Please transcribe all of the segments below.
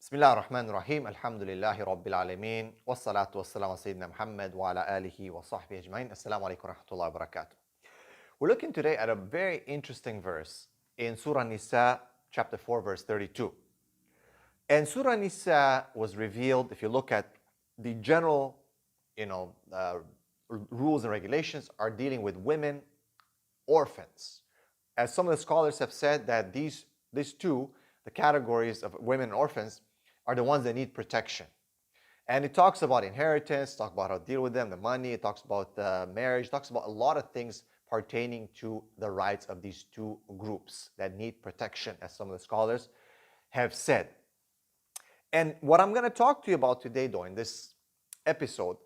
بسم الله الرحمن الرحيم الحمد لله رب العالمين والصلاة والسلام على سيدنا محمد وعلى آله وصحبه أجمعين. Assalamu alaikum wa rahmatullahi wa barakatuh. We're looking today at a very interesting verse in Surah Nisa, chapter 4, verse 32. And Surah Nisa was revealed, if you look at the general, rules and regulations are dealing with women, orphans. As some of the scholars have said that these two, the categories of women and orphans, are the ones that need protection. And it talks about inheritance, talks about how to deal with them, the money, it talks about marriage, talks about a lot of things pertaining to the rights of these two groups that need protection, as some of the scholars have said. And what I'm going to talk to you about today, though, in this episode,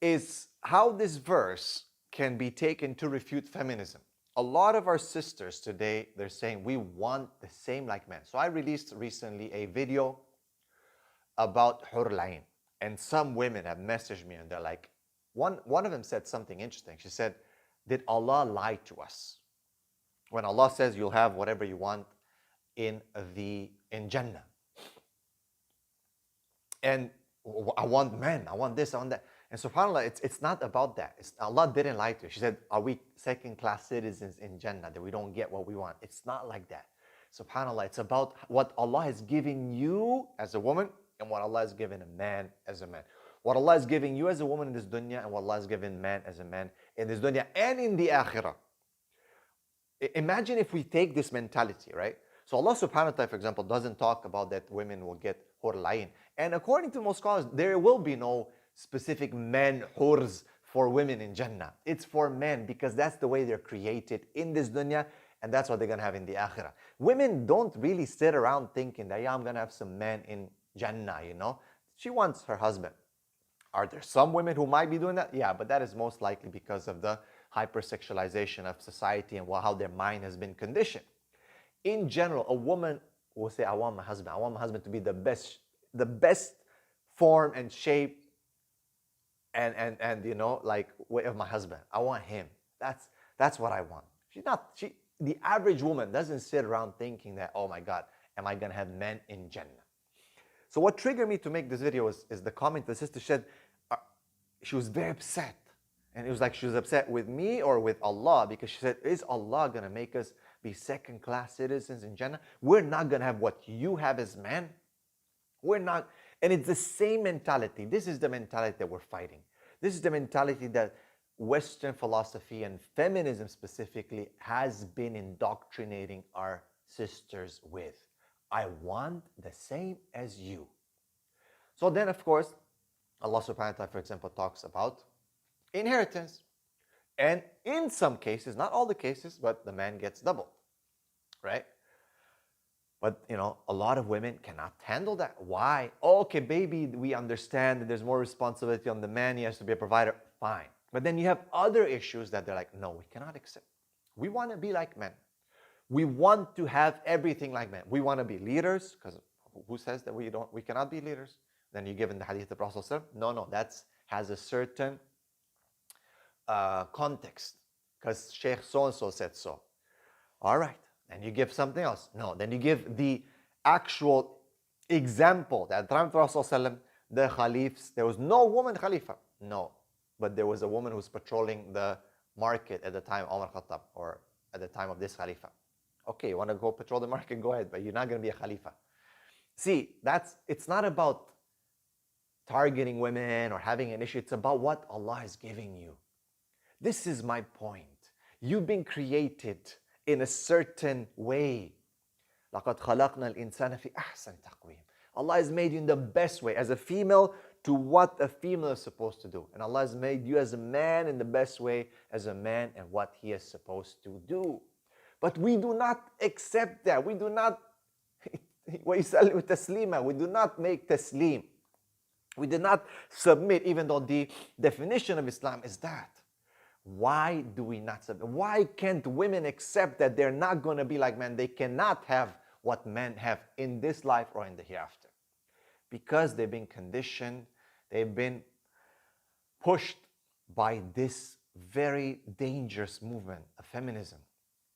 is how this verse can be taken to refute feminism. A lot of our sisters today, they're saying we want the same like men. So I released recently a video about Hur al-Ain. And some women have messaged me and they're like, one of them said something interesting. She said, did Allah lie to us? When Allah says you'll have whatever you want in Jannah. And I want men, I want this, I want that. And subhanAllah, it's not about that. Allah didn't lie to you. She said, are we second-class citizens in Jannah that we don't get what we want? It's not like that. SubhanAllah, it's about what Allah has given you as a woman and what Allah has given a man as a man. What Allah is giving you as a woman in this dunya and what Allah has given man as a man in this dunya and in the akhirah. Imagine if we take this mentality, right? So Allah subhanahu wa ta'ala, for example, doesn't talk about that women will get hur al-ain. And according to most scholars, there will be no specific men hurs for women in Jannah. It's for men because that's the way they're created in this dunya and that's what they're going to have in the akhirah. Women don't really sit around thinking that, yeah, I'm going to have some men in Jannah, She wants her husband. Are there some women who might be doing that? Yeah, but that is most likely because of the hypersexualization of society and how their mind has been conditioned. In general, a woman will say, I want my husband to be the best form and shape and way of my husband. I want him. That's what I want. The average woman doesn't sit around thinking that, oh my God, am I going to have men in Jannah? So what triggered me to make this video is the comment the sister said. She was very upset. And it was like she was upset with me or with Allah because she said, is Allah going to make us be second-class citizens in Jannah? We're not going to have what you have as men. We're not. And it's the same mentality. This is the mentality that we're fighting. This is the mentality that Western philosophy and feminism specifically has been indoctrinating our sisters with. I want the same as you. So then, of course, Allah subhanahu wa ta'ala, for example, talks about inheritance. And in some cases, not all the cases, but the man gets double, right? But, a lot of women cannot handle that. Why? Okay, baby, we understand that there's more responsibility on the man. He has to be a provider. Fine. But then you have other issues that they're like, no, we cannot accept. We want to be like men. We want to have everything like men. We want to be leaders, because who says that we cannot be leaders? Then you give in the hadith of the Prophet, no, that has a certain context, because Sheikh so-and-so said so. All right, then you give something else. No, then you give the actual example that at the time of the Prophet, the Khalifs, there was no woman Khalifa. No, but there was a woman who was patrolling the market at the time of Umar Khattab, or at the time of this Khalifa. Okay, you want to go patrol the market, go ahead, but you're not going to be a Khalifa. See, it's not about targeting women or having an issue. It's about what Allah is giving you. This is my point. You've been created in a certain way. لَقَدْ خَلَقْنَا الْإِنسَانَ فِي أَحْسَنِ تَقْوِيمٍ. Allah has made you in the best way, as a female, to what a female is supposed to do. And Allah has made you as a man in the best way, as a man, and what he is supposed to do. But we do not accept that. We do not وَيُسَلِّمُ تَسْلِيمًا. We do not make taslim. We do not submit, even though the definition of Islam is that. Why do we not submit? Why can't women accept that they're not going to be like men? They cannot have what men have in this life or in the hereafter. Because they've been conditioned, they've been pushed by this very dangerous movement of feminism.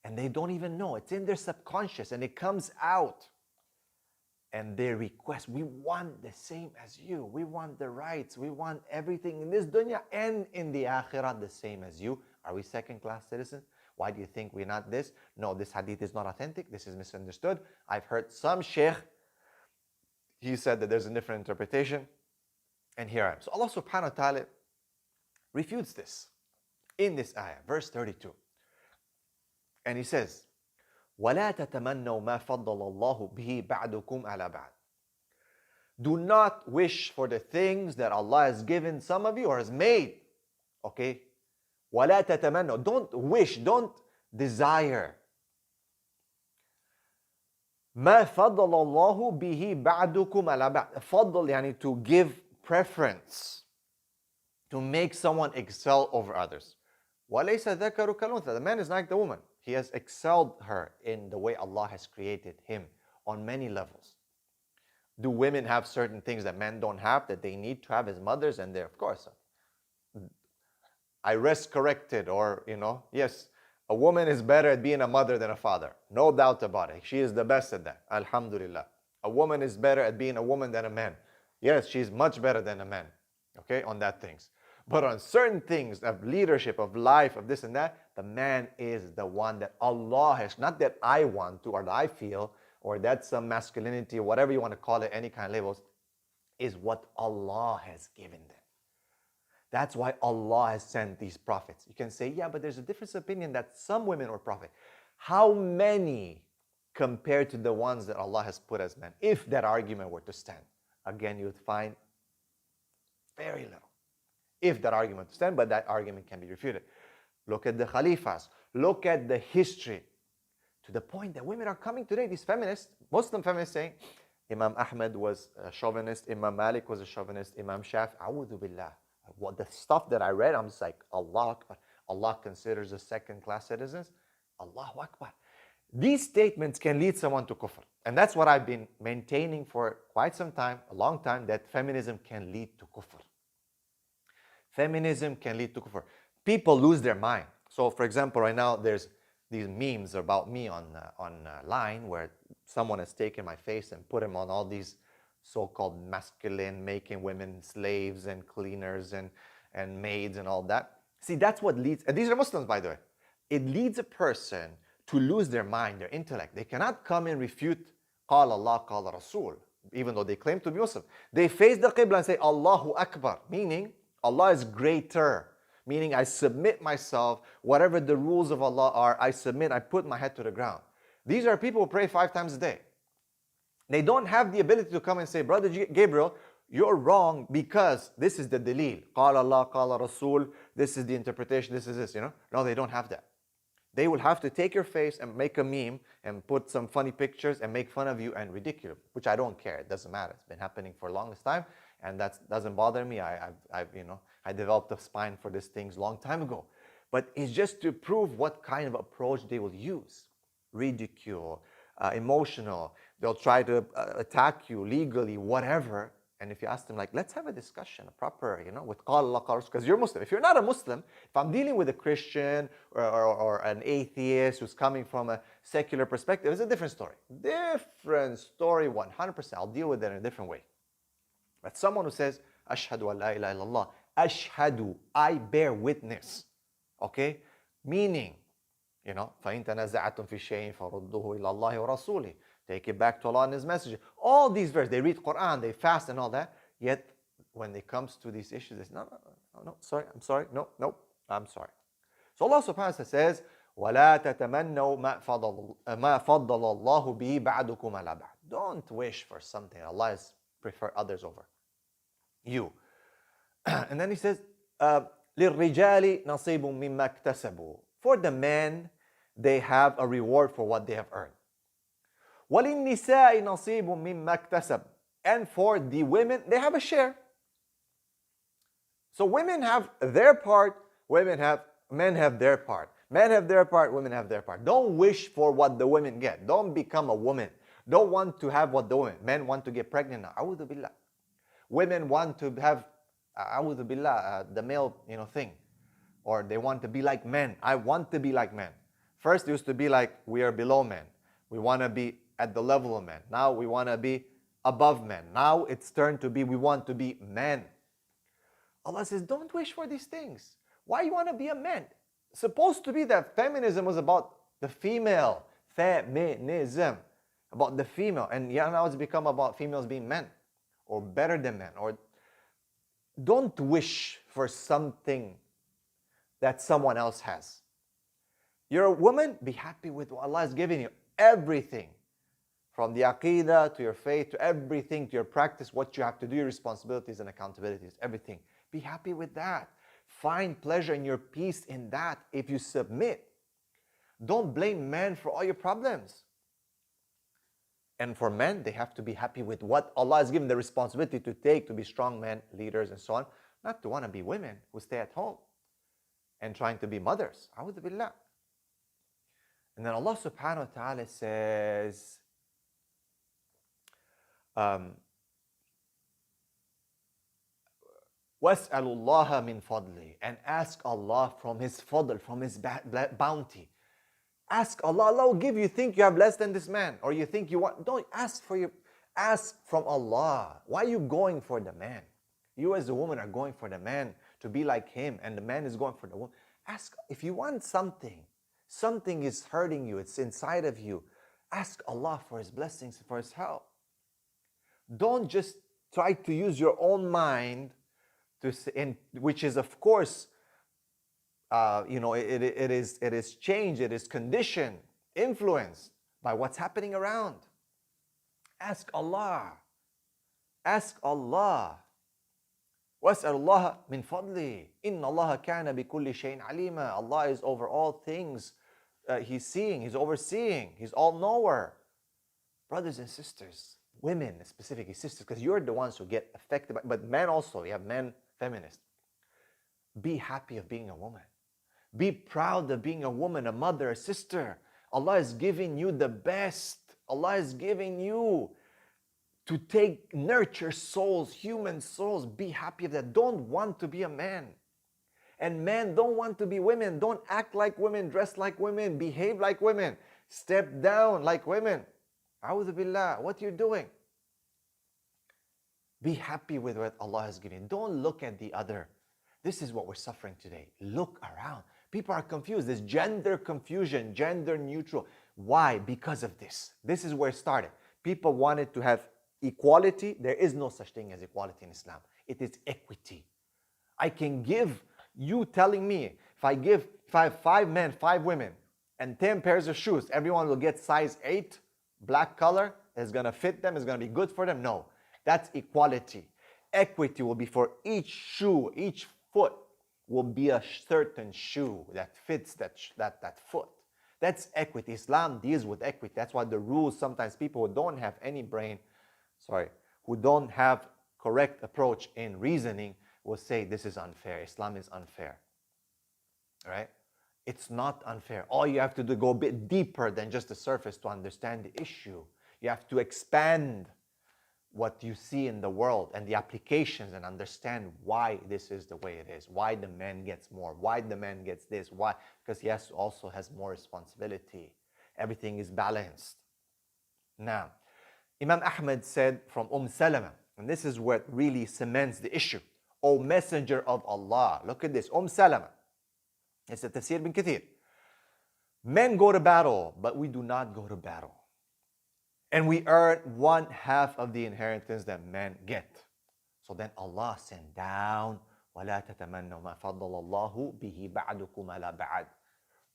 And they don't even know. It's in their subconscious and it comes out. And their request, we want the same as you. We want the rights. We want everything in this dunya and in the akhirah the same as you. Are we second-class citizens? Why do you think we're not this? No, this hadith is not authentic. This is misunderstood. I've heard some sheikh, he said that there's a different interpretation. And here I am. So Allah subhanahu wa ta'ala refutes this in this ayah, verse 32. And he says, وَلَا تَتَمَنَّوْا مَا فَضَّلَ اللَّهُ بِهِ بَعْدُكُمْ عَلَى بَعْدٍ. Do not wish for the things that Allah has given some of you or has made. Okay? وَلَا تَتَمَنَّوْا. Don't wish, don't desire. مَا فَضَّلَ اللَّهُ بِهِ بَعْدُكُمْ عَلَى بَعْدٍ. فضل يعني to give preference, to make someone excel over others. وَلَيْسَ ذَكَرُ كَالْأُنثَى. The man is like the woman. He has excelled her in the way Allah has created him on many levels. Do women have certain things that men don't have that they need to have as mothers? And they're, of course, I rest corrected, or, yes, a woman is better at being a mother than a father. No doubt about it. She is the best at that. Alhamdulillah. A woman is better at being a woman than a man. Yes, she's much better than a man. Okay, on that things. But on certain things of leadership, of life, of this and that, the man is the one that Allah has, not that I want to or that I feel, or that's some masculinity, or whatever you want to call it, any kind of labels, is what Allah has given them. That's why Allah has sent these prophets. You can say, yeah, but there's a difference of opinion that some women are prophet. How many compared to the ones that Allah has put as men? If that argument were to stand, again, you would find very little. If that argument to stand, but that argument can be refuted. Look at the Khalifas. Look at the history. To the point that women are coming today, these feminists, Muslim feminists saying, Imam Ahmed was a chauvinist, Imam Malik was a chauvinist, Imam Shafi, a'udhu billah. What the stuff that I read, I'm just like, Allah Akbar. Allah considers us second-class citizens. Allahu Akbar. These statements can lead someone to kufr. And that's what I've been maintaining for quite some time, a long time, that feminism can lead to kufr. Feminism can lead to kufr. People lose their mind. So, for example, right now there's these memes about me online where someone has taken my face and put him on all these so-called masculine, making women slaves and cleaners and maids and all that. See, that's what leads, and these are Muslims, by the way. It leads a person to lose their mind, their intellect. They cannot come and refute قال Allah, قال Rasul, even though they claim to be Muslim. They face the Qibla and say Allahu Akbar, meaning Allah is greater. Meaning I submit myself, whatever the rules of Allah are, I submit, I put my head to the ground. These are people who pray 5 times a day. They don't have the ability to come and say, Brother Gabriel, you're wrong because this is the dalil. قال Allah, قال Rasul, this is the interpretation, this is this, No, they don't have that. They will have to take your face and make a meme and put some funny pictures and make fun of you and ridicule, which I don't care. It doesn't matter. It's been happening for the longest time, and that doesn't bother me. I developed a spine for these things long time ago. But it's just to prove what kind of approach they will use. Ridicule, emotional. They'll try to attack you legally, whatever. And if you ask them, like, let's have a discussion, a proper, with qala Allah, qala Rasul, because you're Muslim. If you're not a Muslim, if I'm dealing with a Christian or an atheist who's coming from a secular perspective, it's a different story. Different story, 100%. I'll deal with it in a different way. But someone who says, Ashhadu an la ilaha illallah, Ashhadu, I bear witness. Okay? Meaning, فَإِن تَنَزَعَتُمْ فِي شَيْءٍ فَرُدُّوهُ إِلَى اللَّهِ وَرَسُولِهِ. Take it back to Allah and His Messenger. All these verses, they read Qur'an, they fast and all that. Yet, when it comes to these issues, they say, no, sorry, I'm sorry, no, I'm sorry. So Allah subhanahu wa ta'ala says, وَلَا تَتَمَنَّوْا مَا فَضَّلَ اللَّهُ بِهِ بَعْدُكُمْ عَلَى بَعْدٍ. Don't wish for something Allah has preferred others over you. And then He says, لِلرِّجَالِ نَصِيبٌ مِّمَّا اكْتَسَبُوا. For the men, they have a reward for what they have earned. وَلِلنِّسَاءِ نَصِيبٌ مِّمَّا اكْتَسَبْ. And for the women, they have a share. So women have their part, men have their part. Men have their part, women have their part. Don't wish for what the women get. Don't become a woman. Don't want to have what the women. Men want to get pregnant now. A'udhu billah. Women want to have, a'udhu billah, the male, thing. Or they want to be like men. I want to be like men. First it used to be like we are below men. We want to be at the level of men. Now we want to be above men. Now it's turned to be, we want to be men. Allah says, don't wish for these things. Why you want to be a man? Supposed to be that feminism was about the female. Feminism. About the female. And yeah, now it's become about females being men. Or better than men. Or don't wish for something that someone else has. You're a woman, be happy with what Allah has given you. Everything. From the aqidah to your faith to everything, to your practice, what you have to do, your responsibilities and accountabilities, everything. Be happy with that. Find pleasure in your peace in that if you submit. Don't blame men for all your problems. And for men, they have to be happy with what Allah has given the responsibility to take, to be strong men, leaders, and so on. Not to want to be women who stay at home and trying to be mothers. A'udhu billah. And then Allah subhanahu wa ta'ala says, وَاسْأَلُوا اللَّهَ مِنْ فَضْلِهِ, and ask Allah from His fadl, from His bounty. Ask Allah. Allah will give you. Think you have less than this man, or you think you want. Don't ask for your. Ask from Allah. Why are you going for the man? You as a woman are going for the man to be like him, and the man is going for the woman. Ask if you want something. Something is hurting you. It's inside of you. Ask Allah for His blessings, for His help. Don't just try to use your own mind to say, which is of course. It is changed, it is conditioned, influenced by what's happening around. Ask Allah. Ask Allah. وَاسْأَلُ اللَّهَ مِنْ فَضْلِهِ إِنَّ اللَّهَ كَانَ بِكُلِّ شَيْءٍ عَلِيمًا. Allah is over all things. He's seeing, He's overseeing, He's all-knower. Brothers and sisters, women specifically, sisters, because you're the ones who get affected by, but men also, we have men feminists. Be happy of being a woman. Be proud of being a woman, a mother, a sister. Allah is giving you the best. Allah is giving you to nurture souls, human souls. Be happy of that. Don't want to be a man. And men don't want to be women. Don't act like women, dress like women, behave like women, step down like women. A'udhu billah, what you're doing. Be happy with what Allah has given. Don't look at the other. This is what we're suffering today. Look around. People are confused. There's gender confusion, gender neutral. Why? Because of this. This is where it started. People wanted to have equality. There is no such thing as equality in Islam. It is equity. I can give, you telling me, if I have 5 men, 5 women, and 10 pairs of shoes, everyone will get size 8, black color, it's going to fit them, it's going to be good for them. No, that's equality. Equity will be for each shoe, each foot will be a certain shoe that fits that foot. That's equity. Islam deals with equity. That's why the rules, sometimes people who don't have any brain, who don't have correct approach in reasoning will say this is unfair. Islam is unfair. Right? It's not unfair. All you have to do is go a bit deeper than just the surface to understand the issue. You have to expand what you see in the world and the applications and understand why this is the way it is, why the man gets more, why the man gets this, why, because he also has more responsibility. Everything is balanced. Now, Imam Ahmed said from Salama, and this is what really cements the issue. O Messenger of Allah, look at this, Salama. It's a Tafsir bin Kathir. Men go to battle, but we do not go to battle. And we earn 1/2 of the inheritance that men get. So then Allah sent down, وَلَا تَتَمَنَّوْا مَا فَضَّلَ اللَّهُ بِهِ بَعْدُكُمْ عَلَى بَعْدٍ.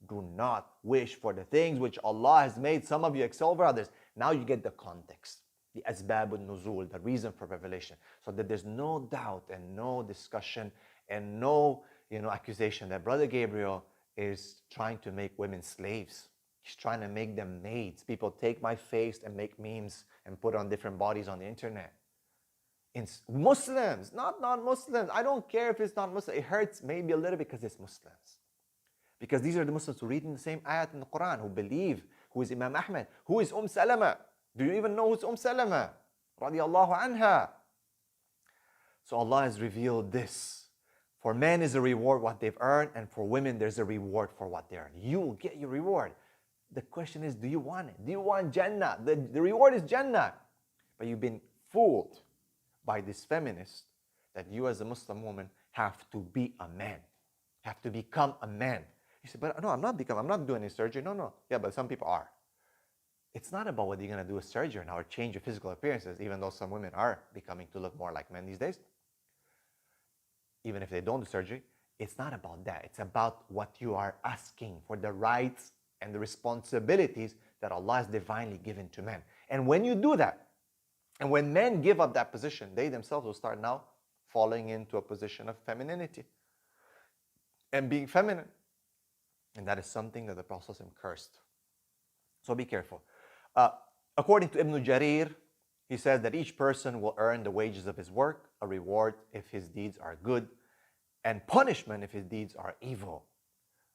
Do not wish for the things which Allah has made some of you excel over others. Now you get the context, the asbab al-nuzul, the reason for revelation. So that there's no doubt and no discussion and no accusation that Brother Gabriel is trying to make women slaves. He's trying to make them maids. People take my face and make memes and put on different bodies on the internet. Muslims, not non-Muslims. I don't care if it's not Muslim. It hurts maybe a little because it's Muslims. Because these are the Muslims who read in the same ayat in the Quran, who believe, who is Imam Ahmed, who is Salama. Do you even know who's Salama? Radiallahu anha. So Allah has revealed this. For men is a reward what they've earned, and for women there's a reward for what they earn. You will get your reward. The question is, do you want it? Do you want Jannah? The reward is Jannah. But you've been fooled by this feminist that you as a Muslim woman have to be a man, have to become a man. You say, but no, I'm not doing any surgery. No. Yeah, but some people are. It's not about whether you're going to do a surgery now or change your physical appearances, even though some women are becoming to look more like men these days. Even if they don't do surgery, it's not about that. It's about what you are asking for, the rights and the responsibilities that Allah has divinely given to men. And when you do that, and when men give up that position, they themselves will start now falling into a position of femininity and being feminine. And that is something that the Prophet cursed. So be careful. According to Ibn Jarir, he says that each person will earn the wages of his work, a reward if his deeds are good, and punishment if his deeds are evil.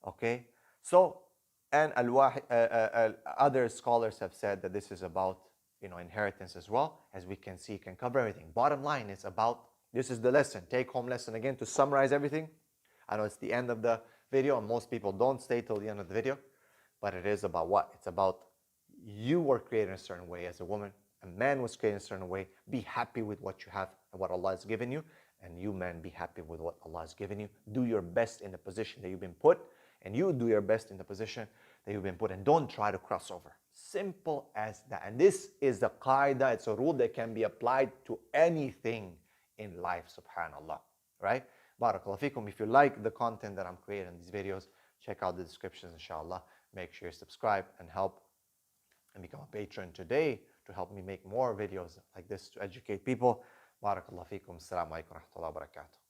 Okay? So, and other scholars have said that this is about inheritance as well. As we can see, it can cover everything. Bottom line is about, this is the lesson, take home lesson again to summarize everything. I know it's the end of the video and most people don't stay till the end of the video, but it is about what? It's about you were created in a certain way as a woman, a man was created in a certain way. Be happy with what you have and what Allah has given you, and you men be happy with what Allah has given you. Do your best in the position that you've been put, and you do your best in the position that you've been put, and don't try to cross over. Simple as that. And this is the qaida, it's a rule that can be applied to anything in life, subhanallah, right? Barakallahu feekum. If you like the content that I'm creating in these videos, check out the descriptions, inshallah. Make sure you subscribe and help and become a patron today to help me make more videos like this to educate people. Barakallahu feekum. Assalamu alaikum wa rahmatullahi wa barakatuh.